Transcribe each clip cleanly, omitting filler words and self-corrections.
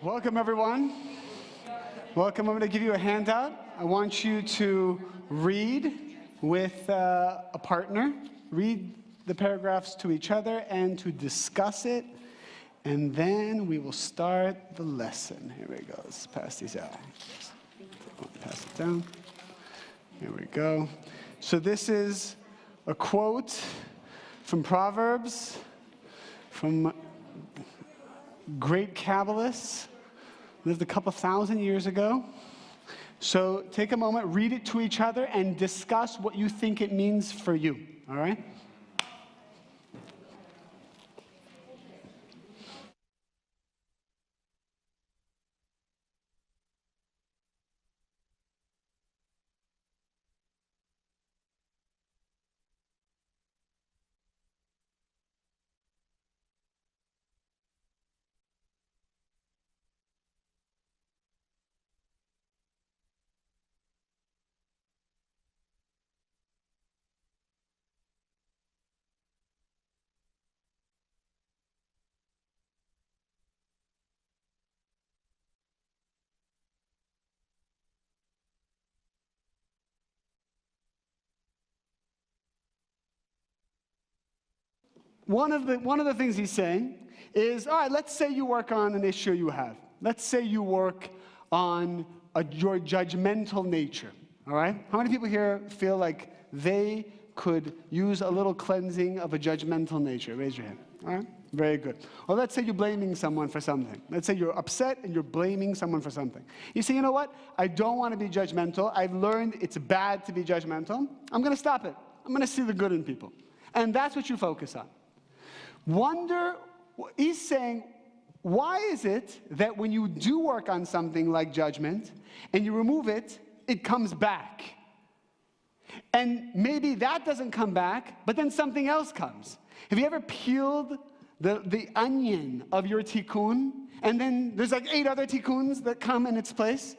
Welcome, everyone. Welcome. I'm going to give you a handout. I want you to read with a partner. Read the paragraphs to each other and to discuss it. And then we will start the lesson. Here we go. Let's pass these out. Pass it down. Here we go. So this is a quote from Proverbs, from great Kabbalists, lived a couple thousand years ago. So take a moment, read it to each other, and discuss what you think it means for you, all right? One of the things he's saying is, all right, let's say you work on an issue you have. Let's say you work on your judgmental nature, all right? How many people here feel like they could use a little cleansing of a judgmental nature? Raise your hand, all right? Very good. Or let's say you're blaming someone for something. Let's say you're upset and you're blaming someone for something. You say, you know what? I don't want to be judgmental. I've learned it's bad to be judgmental. I'm going to stop it. I'm going to see the good in people. And that's what you focus on. He's saying, why is it that when you do work on something like judgment and you remove it, it comes back? And maybe that doesn't come back, but then something else comes. Have you ever peeled the onion of your tikkun, and then there's like 8 other tikkuns that come in its place?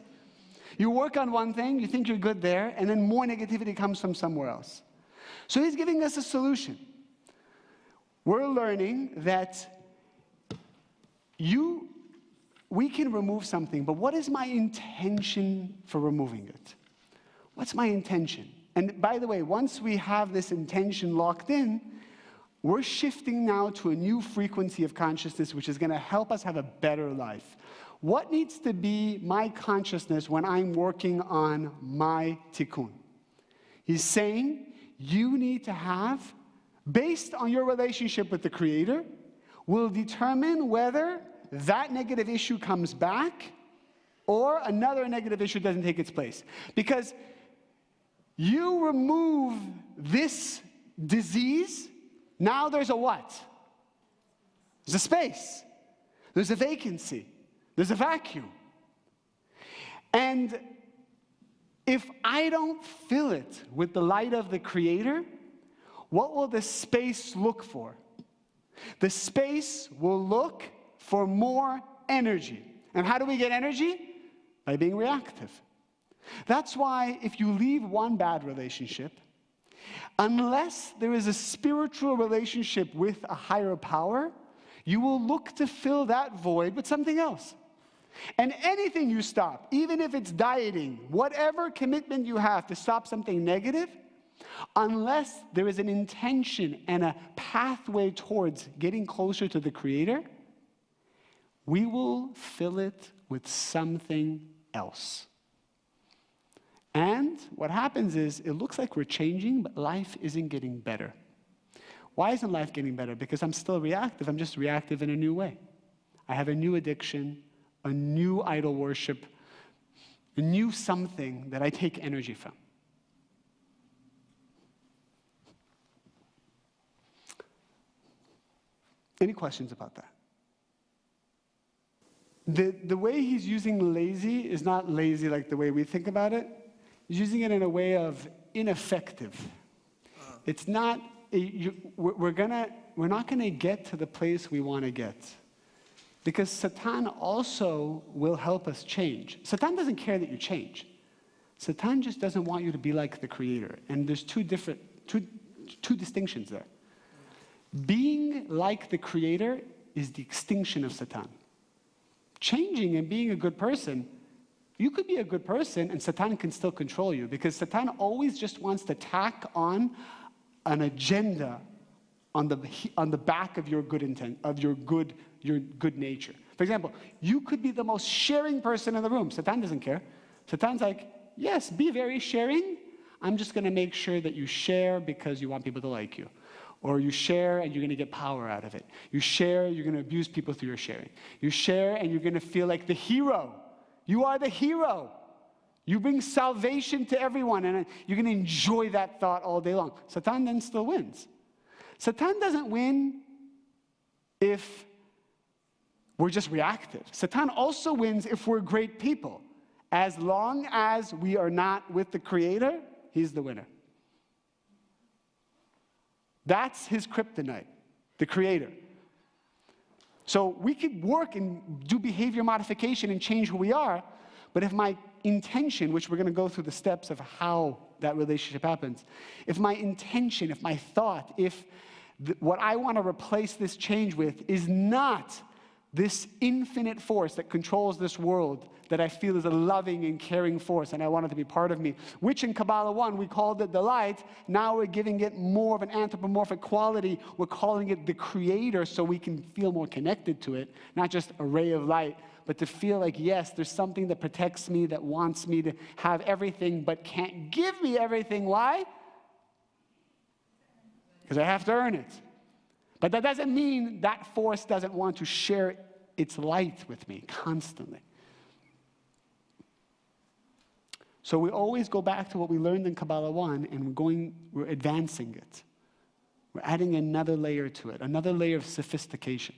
You work on one thing, you think you're good there, and then more negativity comes from somewhere else. So he's giving us a solution. We're learning that we can remove something, but what is my intention for removing it? What's my intention? And by the way, once we have this intention locked in, we're shifting now to a new frequency of consciousness, which is going to help us have a better life. What needs to be my consciousness when I'm working on my tikkun? He's saying you need to have, based on your relationship with the Creator, will determine whether that negative issue comes back or another negative issue doesn't take its place. Because you remove this disease, now there's a what? There's a space. There's a vacancy. There's a vacuum. And if I don't fill it with the light of the Creator, what will the space look for? The space will look for more energy. And how do we get energy? By being reactive. That's why if you leave one bad relationship, unless there is a spiritual relationship with a higher power, you will look to fill that void with something else. And anything you stop, even if it's dieting, whatever commitment you have to stop something negative, unless there is an intention and a pathway towards getting closer to the Creator, we will fill it with something else. And what happens is, it looks like we're changing, but life isn't getting better. Why isn't life getting better? Because I'm still reactive. I'm just reactive in a new way. I have a new addiction, a new idol worship, a new something that I take energy from. Any questions about that? The way he's using lazy is not lazy like the way we think about it. He's using it in a way of ineffective. It's not, we're not gonna get to the place we wanna get. Because Satan also will help us change. Satan doesn't care that you change. Satan just doesn't want you to be like the Creator. And there's two distinctions there. Being like the Creator is the extinction of Satan. changing and being a good person, you could be a good person and Satan can still control you, because Satan always just wants to tack on an agenda on the back of your good intent, of your good nature. For example, you could be the most sharing person in the room. Satan doesn't care. Satan's like, yes, be very sharing. I'm just going to make sure that you share because you want people to like you. Or you share and you're going to get power out of it. You share, you're going to abuse people through your sharing. You share and you're going to feel like the hero. You are the hero. You bring salvation to everyone, and you're going to enjoy that thought all day long. Satan then still wins. Satan doesn't win if we're just reactive. Satan also wins if we're great people. As long as we are not with the Creator, he's the winner. That's his kryptonite, the Creator. So we could work and do behavior modification and change who we are, but if my intention, which we're going to go through the steps of how that relationship happens, if my intention, if my thought, if what I want to replace this change with is not this infinite force that controls this world that I feel is a loving and caring force, and I want it to be part of me, which in Kabbalah 1 we called it the light. Now we're giving it more of an anthropomorphic quality. We're calling it the Creator, so we can feel more connected to it, not just a ray of light, but to feel like, yes, there's something that protects me, that wants me to have everything, but can't give me everything. Why? Because I have to earn it. But that doesn't mean that force doesn't want to share its light with me constantly. So we always go back to what we learned in Kabbalah 1, and we're advancing it. We're adding another layer to it, another layer of sophistication.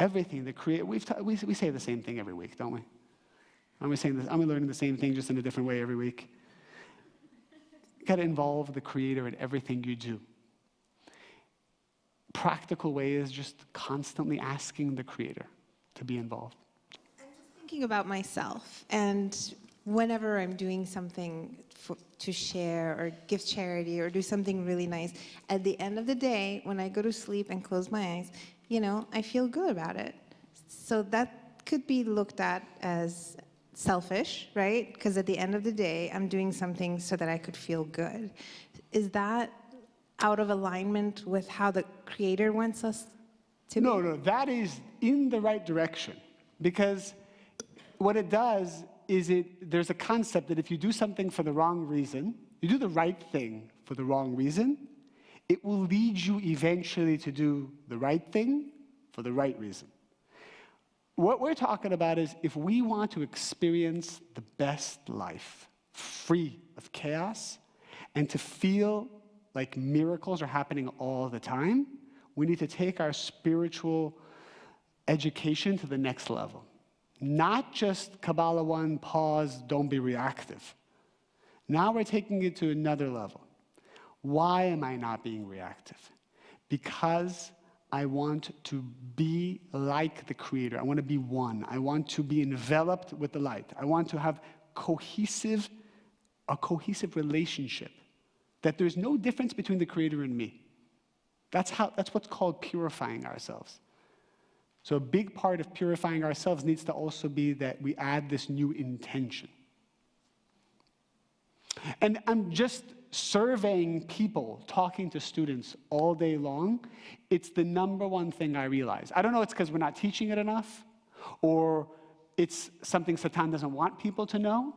Everything, we say the same thing every week, don't we? Aren't we learning the same thing just in a different way every week? You've got to involve the Creator in everything you do. Practical way is just constantly asking the Creator to be involved. I'm just thinking about myself, and whenever I'm doing something to share or give charity or do something really nice, at the end of the day, when I go to sleep and close my eyes, I feel good about it. So that could be looked at as selfish, right? Because at the end of the day, I'm doing something so that I could feel good. Is that out of alignment with how the Creator wants us to be? No, that is in the right direction. Because what it does is there's a concept that if you do something for the wrong reason, you do the right thing for the wrong reason, it will lead you eventually to do the right thing for the right reason. What we're talking about is if we want to experience the best life, free of chaos, and to feel like miracles are happening all the time, we need to take our spiritual education to the next level. Not just Kabbalah 1, pause, don't be reactive. Now we're taking it to another level. Why am I not being reactive? Because I want to be like the Creator. I want to be one. I want to be enveloped with the light. I want to have a cohesive relationship. That there's no difference between the Creator and me. That's what's called purifying ourselves. So a big part of purifying ourselves needs to also be that we add this new intention. And I'm just surveying people, talking to students all day long. It's the number one thing I realize. I don't know, it's because we're not teaching it enough, or it's something Satan doesn't want people to know,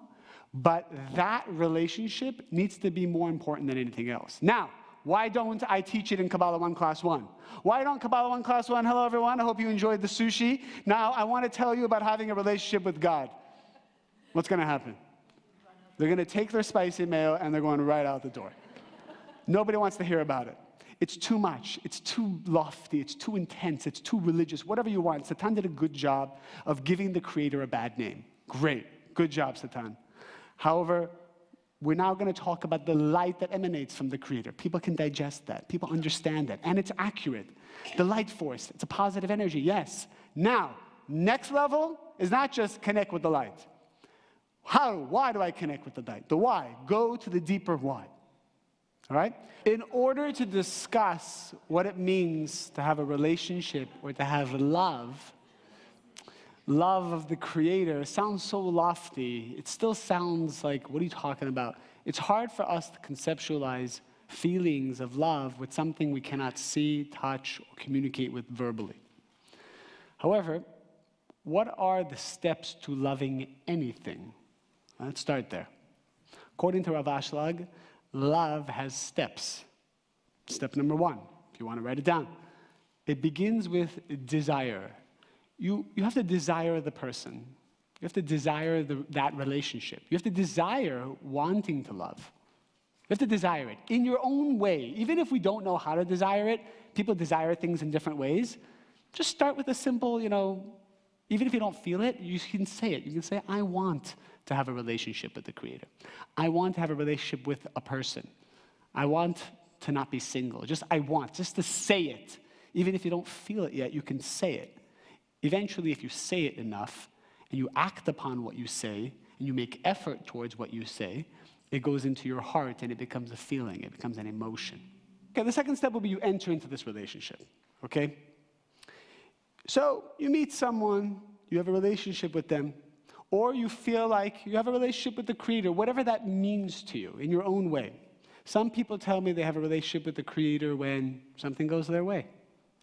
but that relationship needs to be more important than anything else. Now, why don't I teach it in Kabbalah 1 Class 1? Why don't Kabbalah 1 Class 1? Hello, everyone. I hope you enjoyed the sushi. Now, I want to tell you about having a relationship with God. What's going to happen? They're going to take their spicy mayo and they're going right out the door. Nobody wants to hear about it. It's too much. It's too lofty. It's too intense. It's too religious. Whatever you want. Satan did a good job of giving the Creator a bad name. Great. Good job, Satan. However, we're now going to talk about the light that emanates from the Creator. People can digest that. People understand that. And it's accurate. The light force, it's a positive energy, yes. Now, next level is not just connect with the light. Why do I connect with the light? The why. Go to the deeper why. All right? In order to discuss what it means to have a relationship or to have love, love of the Creator sounds so lofty. It still sounds like, what are you talking about? It's hard for us to conceptualize feelings of love with something we cannot see, touch, or communicate with verbally. However, what are the steps to loving anything? Let's start there. According to Rav Ashlag, love has steps. Step number 1, if you want to write it down. It begins with desire. You have to desire the person. You have to desire that relationship. You have to desire wanting to love. You have to desire it in your own way. Even if we don't know how to desire it, people desire things in different ways. Just start with a simple, even if you don't feel it, you can say it. You can say, I want to have a relationship with the Creator. I want to have a relationship with a person. I want to not be single. Just to say it. Even if you don't feel it yet, you can say it. Eventually, if you say it enough, and you act upon what you say, and you make effort towards what you say, it goes into your heart and it becomes a feeling, it becomes an emotion. Okay, the second step will be you enter into this relationship, okay? So you meet someone, you have a relationship with them, or you feel like you have a relationship with the Creator, whatever that means to you in your own way. Some people tell me they have a relationship with the Creator when something goes their way.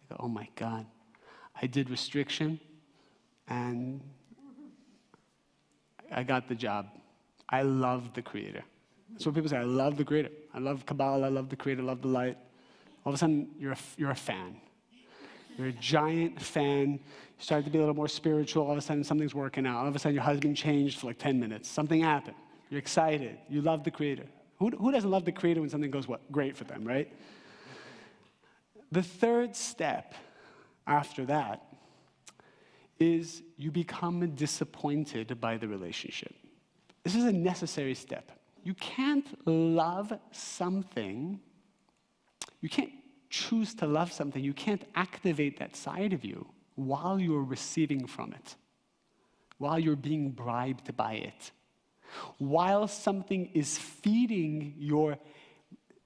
They go, oh my God, I did restriction and I got the job. I love the Creator. That's what people say. I love the Creator. I love Kabbalah. I love the Creator. I love the light. All of a sudden, you're a fan. You're a giant fan. You start to be a little more spiritual. All of a sudden, something's working out. All of a sudden, your husband changed for like 10 minutes. Something happened. You're excited. You love the Creator. Who doesn't love the Creator when something goes great for them, right? The third step after that is you become disappointed by the relationship. This is a necessary step. You can't love something, you can't choose to love something, you can't activate that side of you while you're receiving from it, while you're being bribed by it, while something is feeding your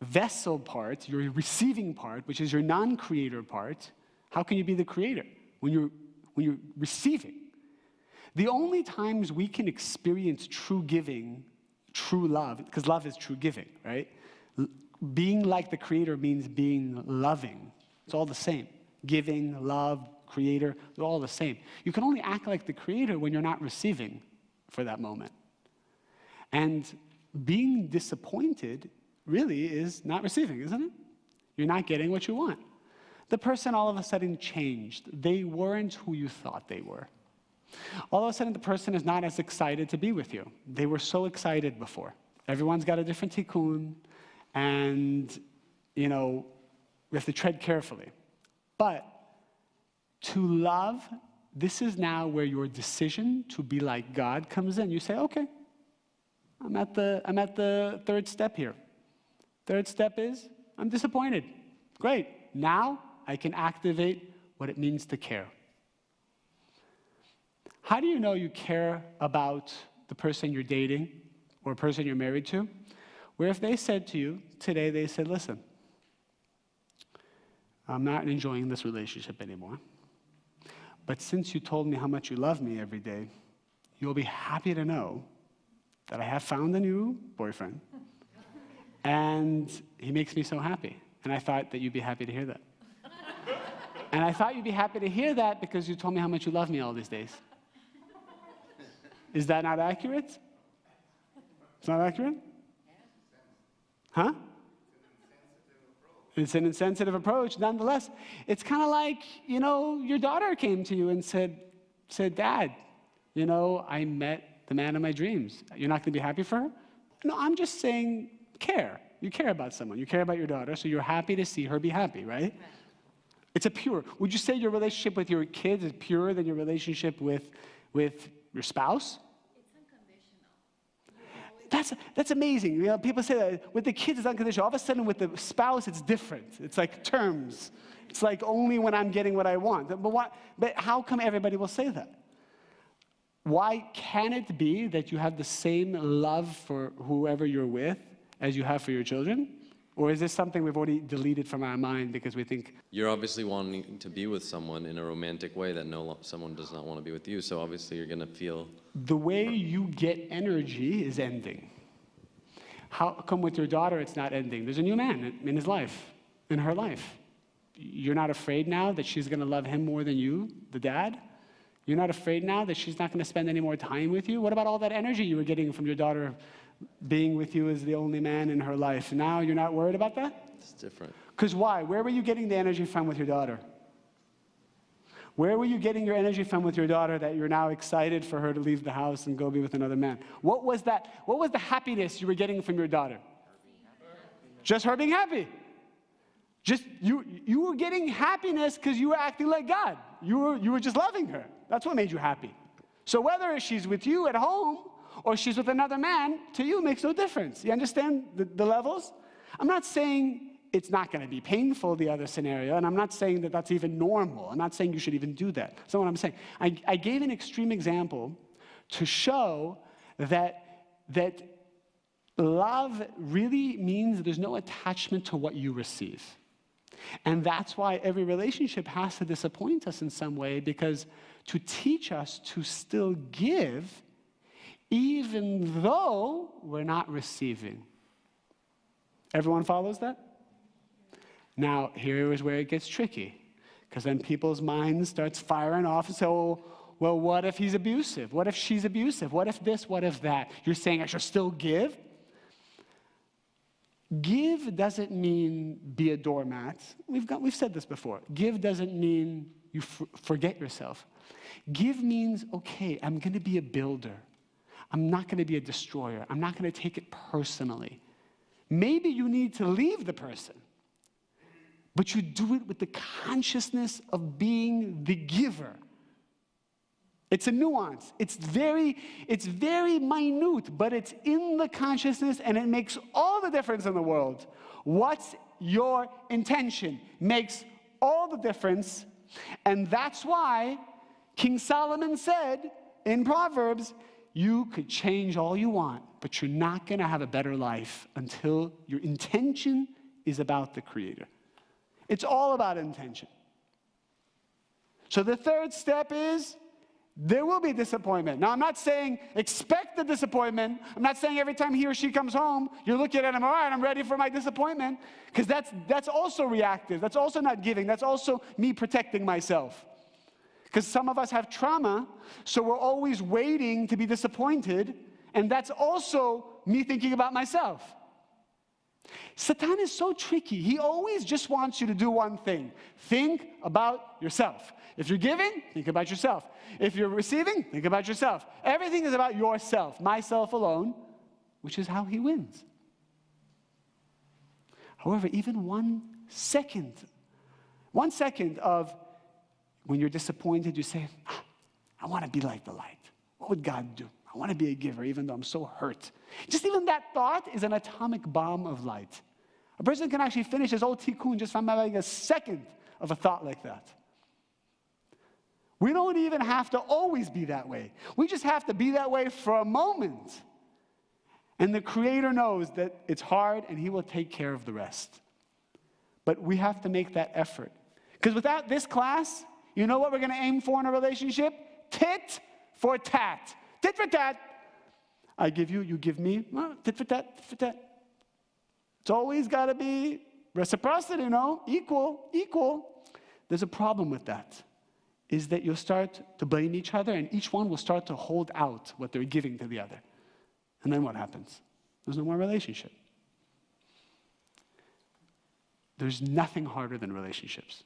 vessel part, your receiving part, which is your non-creator part. How can you be the creator when you're receiving? The only times we can experience true giving, true love, because love is true giving, right? Being like the Creator means being loving. It's all the same. Giving, love, Creator, they're all the same. You can only act like the Creator when you're not receiving for that moment. And being disappointed really is not receiving, isn't it? You're not getting what you want. The person all of a sudden changed. They weren't who you thought they were. All of a sudden, the person is not as excited to be with you. They were so excited before. Everyone's got a different tikkun, and, we have to tread carefully. But to love, this is now where your decision to be like God comes in. You say, okay, I'm at the third step here. Third step is, I'm disappointed. Great. Now I can activate what it means to care. How do you know you care about the person you're dating or a person you're married to? Where if they said to you, today they said, listen, I'm not enjoying this relationship anymore, but since you told me how much you love me every day, you'll be happy to know that I have found a new boyfriend, and he makes me so happy. And I thought that you'd be happy to hear that. And I thought you'd be happy to hear that because you told me how much you love me all these days. Is that not accurate? It's not accurate? Huh? It's an insensitive approach. Nonetheless, it's kind of like, your daughter came to you and said, Dad, I met the man of my dreams. You're not going to be happy for her? No, I'm just saying care. You care about someone. You care about your daughter, so you're happy to see her be happy, right? It's a pure. Would you say your relationship with your kids is purer than your relationship with your spouse? It's unconditional. That's amazing. People say that with the kids it's unconditional. All of a sudden with the spouse it's different. It's like terms. It's like only when I'm getting what I want. But how come everybody will say that? Why can it be that you have the same love for whoever you're with as you have for your children? Or is this something we've already deleted from our mind because we think... You're obviously wanting to be with someone in a romantic way that someone does not want to be with you, so obviously you're going to feel... The way you get energy is ending. How come with your daughter it's not ending? There's a new man in his life, in her life. You're not afraid now that she's going to love him more than you, the dad? You're not afraid now that she's not going to spend any more time with you? What about all that energy you were getting from your daughter being with you as the only man in her life? Now you're not worried about that? It's different. Because why? Where were you getting the energy from with your daughter? Where were you getting your energy from with your daughter that you're now excited for her to leave the house and go be with another man? What was that? What was the happiness you were getting from your daughter? Just her being happy. Just you were getting happiness because you were acting like God. You were just loving her. That's what made you happy. So whether she's with you at home or she's with another man, to you makes no difference. You understand the levels? I'm not saying it's not going to be painful, the other scenario, and I'm not saying that that's even normal. I'm not saying you should even do that. That's not what I'm saying. I gave an extreme example to show that love really means there's no attachment to what you receive. And that's why every relationship has to disappoint us in some way, because to teach us to still give even though we're not receiving. Everyone follows that? Now, here is where it gets tricky, because then people's minds starts firing off and say, oh, well, what if he's abusive? What if she's abusive? What if this? What if that? You're saying I should still give? Give doesn't mean be a doormat. We've said this before. Give doesn't mean you forget yourself. Give means, okay, I'm going to be a builder. I'm not going to be a destroyer. I'm not going to take it personally. Maybe you need to leave the person, but you do it with the consciousness of being the giver. It's a nuance. It's very minute, but it's in the consciousness, and it makes all the difference in the world. What's your intention makes all the difference, and that's why King Solomon said in Proverbs, you could change all you want, but you're not going to have a better life until your intention is about the Creator. It's all about intention. So the third step is, there will be disappointment. Now, I'm not saying expect the disappointment. I'm not saying every time he or she comes home, you're looking at him, all right, I'm ready for my disappointment, because that's also reactive. That's also not giving. That's also me protecting myself. Because some of us have trauma, so we're always waiting to be disappointed, and that's also me thinking about myself. Satan is so tricky. He always just wants you to do one thing. Think about yourself. If you're giving, think about yourself. If you're receiving, think about yourself. Everything is about yourself, myself alone, which is how he wins. However, even 1 second of when you're disappointed, you say, I want to be like the light. What would God do? I want to be a giver, even though I'm so hurt. Just even that thought is an atomic bomb of light. A person can actually finish his whole tikkun just from having a second of a thought like that. We don't even have to always be that way. We just have to be that way for a moment. And the Creator knows that it's hard, and He will take care of the rest. But we have to make that effort. Because without this class, you know what we're going to aim for in a relationship? Tit for tat. Tit for tat. I give you, you give me. Well, tit for tat, tit for tat. It's always got to be reciprocity, you know? Equal. There's a problem with that, is that you'll start to blame each other, and each one will start to hold out what they're giving to the other. And then what happens? There's no more relationship. There's nothing harder than relationships.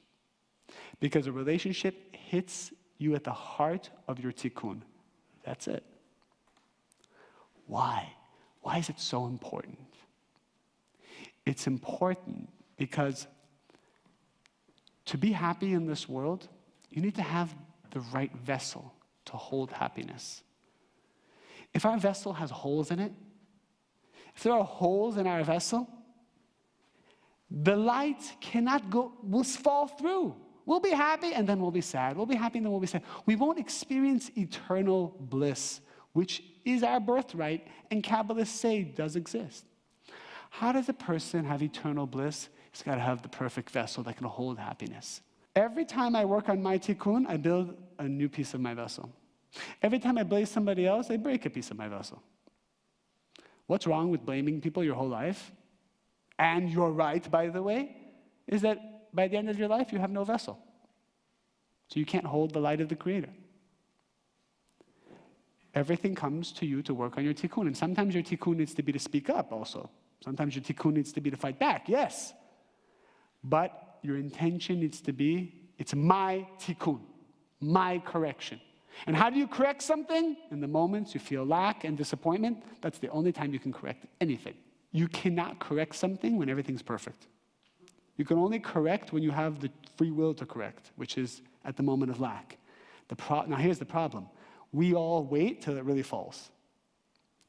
Because a relationship hits you at the heart of your tikkun. That's it. Why? Why is it so important? It's important because to be happy in this world, you need to have the right vessel to hold happiness. If our vessel has holes in it, if there are holes in our vessel, the light cannot go, will fall through. We'll be happy and then we'll be sad. We'll be happy and then we'll be sad. We won't experience eternal bliss, which is our birthright, and Kabbalists say does exist. How does a person have eternal bliss? He's got to have the perfect vessel that can hold happiness. Every time I work on my tikkun, I build a new piece of my vessel. Every time I blame somebody else, I break a piece of my vessel. What's wrong with blaming people your whole life? And you're right, by the way, is that by the end of your life, you have no vessel. So you can't hold the light of the Creator. Everything comes to you to work on your tikkun. And sometimes your tikkun needs to be to speak up also. Sometimes your tikkun needs to be to fight back, yes. But your intention needs to be, it's my tikkun, my correction. And how do you correct something? In the moments you feel lack and disappointment, that's the only time you can correct anything. You cannot correct something when everything's perfect. You can only correct when you have the free will to correct, which is at the moment of lack. Now here's the problem. We all wait till it really falls.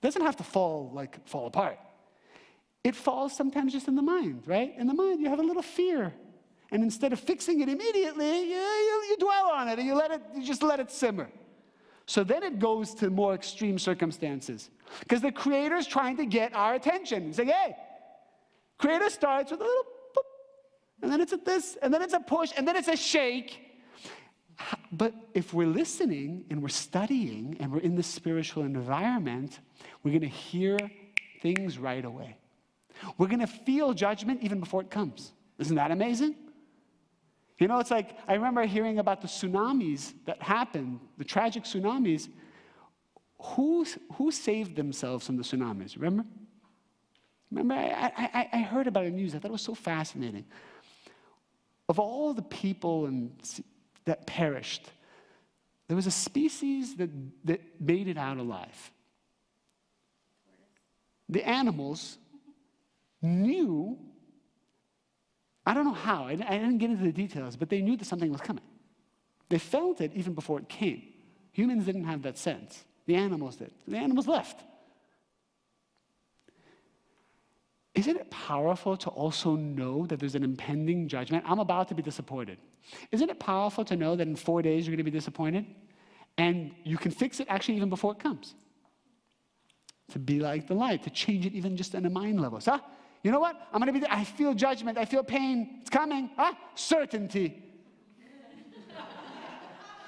It doesn't have to fall apart. It falls sometimes just in the mind, right? In the mind, you have a little fear. And instead of fixing it immediately, you dwell on it and you just let it simmer. So then it goes to more extreme circumstances. Because the Creator's trying to get our attention. He's like, hey, Creator starts with a little boop, and then it's a this, and then it's a push, and then it's a shake. But if we're listening and we're studying and we're in the spiritual environment, we're going to hear things right away. We're going to feel judgment even before it comes. Isn't that amazing? You know, it's like, I remember hearing about the tsunamis that happened, the tragic tsunamis. Who saved themselves from the tsunamis? Remember? I heard about it in the news. I thought it was so fascinating. Of all the people that perished, there was a species that made it out alive. The animals knew, I don't know how, I didn't get into the details, but they knew that something was coming. They felt it even before it came. Humans didn't have that sense. The animals did. The animals left. Isn't it powerful to also know that there's an impending judgment? I'm about to be disappointed. Isn't it powerful to know that in 4 days you're going to be disappointed? And you can fix it actually even before it comes. To be like the light, to change it even just on a mind level. So, you know what? I feel judgment, I feel pain, it's coming. Certainty.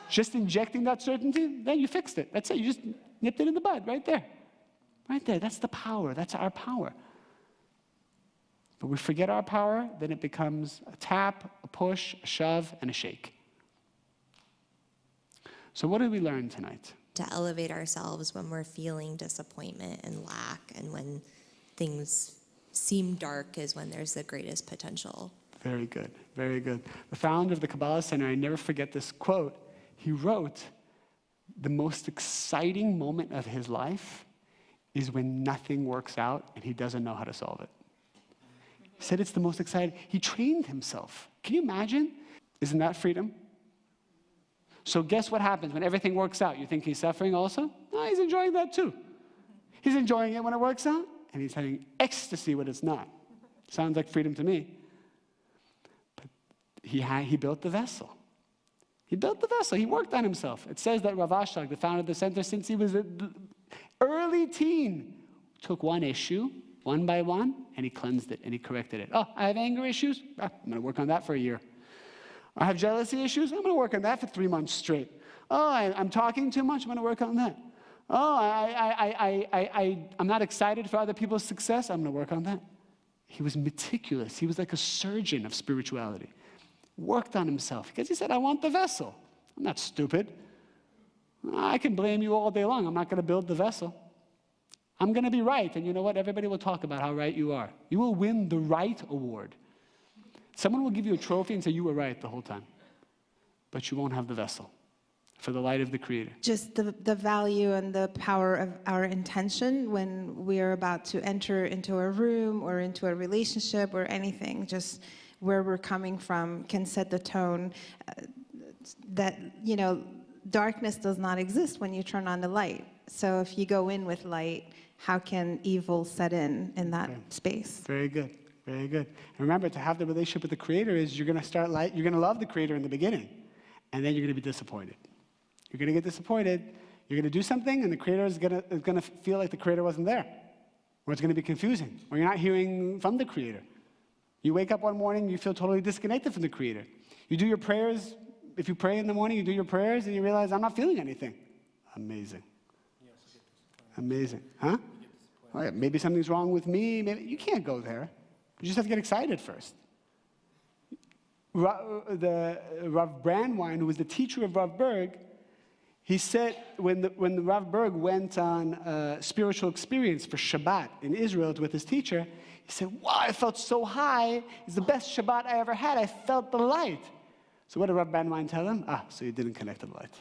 Just injecting that certainty, then you fixed it. That's it, you just nipped it in the bud, right there. Right there, that's the power, that's our power. But we forget our power, then it becomes a tap, a push, a shove, and a shake. So what did we learn tonight? To elevate ourselves when we're feeling disappointment and lack, and when things seem dark is when there's the greatest potential. Very good, very good. The founder of the Kabbalah Center, I never forget this quote. He wrote, the most exciting moment of his life is when nothing works out and he doesn't know how to solve it. He said it's the most exciting. He trained himself. Can you imagine? Isn't that freedom? So guess what happens when everything works out? You think he's suffering also? No, he's enjoying that too. He's enjoying it when it works out, and he's having ecstasy when it's not. Sounds like freedom to me. But he built the vessel. He built the vessel. He worked on himself. It says that Rav Ashlag, the founder of the center, since he was an early teen, took one issue, one by one, and he cleansed it, and he corrected it. Oh, I have anger issues? I'm going to work on that for a year. I have jealousy issues? I'm going to work on that for 3 months straight. Oh, I'm talking too much? I'm going to work on that. Oh, I'm not excited for other people's success? I'm going to work on that. He was meticulous. He was like a surgeon of spirituality. Worked on himself because he said, I want the vessel. I'm not stupid. I can blame you all day long. I'm not going to build the vessel. I'm going to be right. And you know what? Everybody will talk about how right you are. You will win the right award. Someone will give you a trophy and say you were right the whole time. But you won't have the vessel for the light of the Creator. Just the value and the power of our intention when we are about to enter into a room or into a relationship or anything, just where we're coming from can set the tone that, darkness does not exist when you turn on the light. So if you go in with light, how can evil set in that space? Very good. Very good. And remember, to have the relationship with the Creator is you're going to love the Creator in the beginning, and then you're going to be disappointed. You're going to get disappointed. You're going to do something, and the Creator is going to feel like the Creator wasn't there. or it's going to be confusing, or you're not hearing from the Creator. You wake up one morning, you feel totally disconnected from the Creator. You do your prayers. If you pray in the morning, you do your prayers, and you realize, I'm not feeling anything. Amazing. Amazing. Huh? Oh, yeah, maybe something's wrong with me. Maybe you can't go there. You just have to get excited first. The Rav Brandwein, who was the teacher of Rav Berg, he said when the Rav Berg went on a spiritual experience for Shabbat in Israel with his teacher, he said, wow, I felt so high. It's the best Shabbat I ever had. I felt the light. So what did Rav Brandwein tell him? So you didn't connect to the light.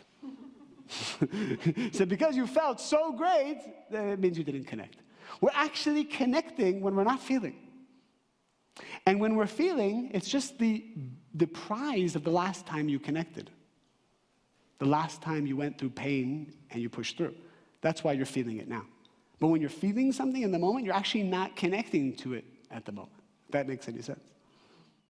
So because you felt so great, it means you didn't connect. We're actually connecting when we're not feeling. And when we're feeling, it's just the prize of the last time you connected. The last time you went through pain and you pushed through. That's why you're feeling it now. But when you're feeling something in the moment, you're actually not connecting to it at the moment. If that makes any sense.